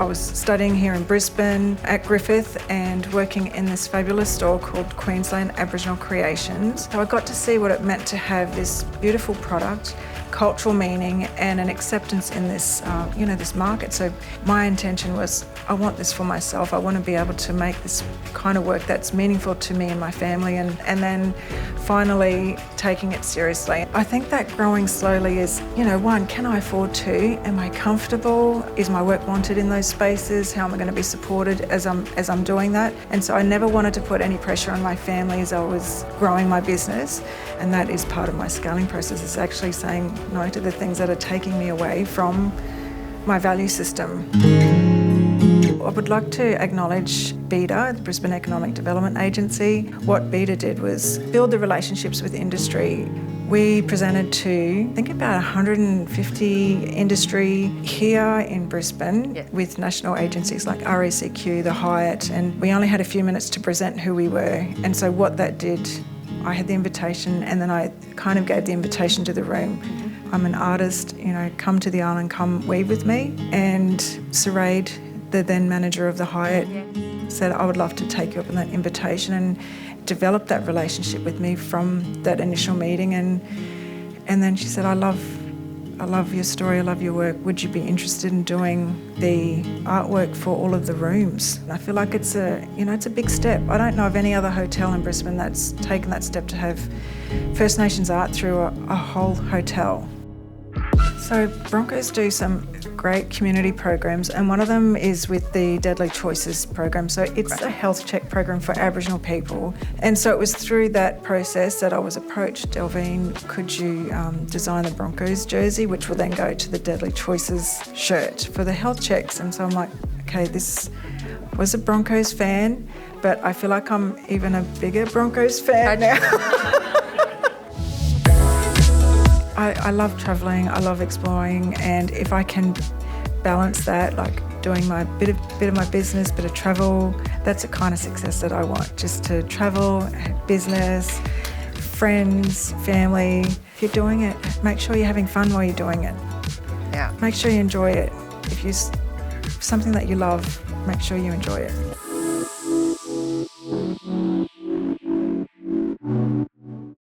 was studying here in Brisbane at Griffith and working in this fabulous store called Queensland Aboriginal Creations. So I got to see what it meant to have this beautiful product, cultural meaning and an acceptance in this, this market. So my intention was, I want this for myself. I want to be able to make this kind of work that's meaningful to me and my family, and then finally taking it seriously. I think that growing slowly is, one, can I afford to? Am I comfortable? Is my work wanted in those spaces? How am I going to be supported as I'm doing that? And so I never wanted to put any pressure on my family as I was growing my business. And that is part of my scaling process, is actually saying no to the things that are taking me away from my value system. I would like to acknowledge BEDA, the Brisbane Economic Development Agency. What BEDA did was build the relationships with industry. We presented to, I think, about 150 industry here in Brisbane with national agencies like RACQ, the Hyatt, and we only had a few minutes to present who we were. And so what that did, I had the invitation and then I kind of gave the invitation to the room. I'm an artist, come to the island, come weave with me. And Saraid, the then manager of the Hyatt, said, I would love to take you up on that invitation, and develop that relationship with me from that initial meeting. And then she said, I love your story, I love your work. Would you be interested in doing the artwork for all of the rooms? And I feel like it's a big step. I don't know of any other hotel in Brisbane that's taken that step to have First Nations art through a whole hotel. So Broncos do some great community programs, and one of them is with the Deadly Choices program. So it's a health check program for Aboriginal people. And so it was through that process that I was approached, Delvene, could you design the Broncos jersey, which will then go to the Deadly Choices shirt for the health checks. And so I'm like, okay, this was a Broncos fan, but I feel like I'm even a bigger Broncos fan now. I love travelling, I love exploring, and if I can balance that, like doing my bit of my business, bit of travel, that's the kind of success that I want. Just to travel, have business, friends, family. If you're doing it, make sure you're having fun while you're doing it. Yeah. Make sure you enjoy it. If something that you love, make sure you enjoy it.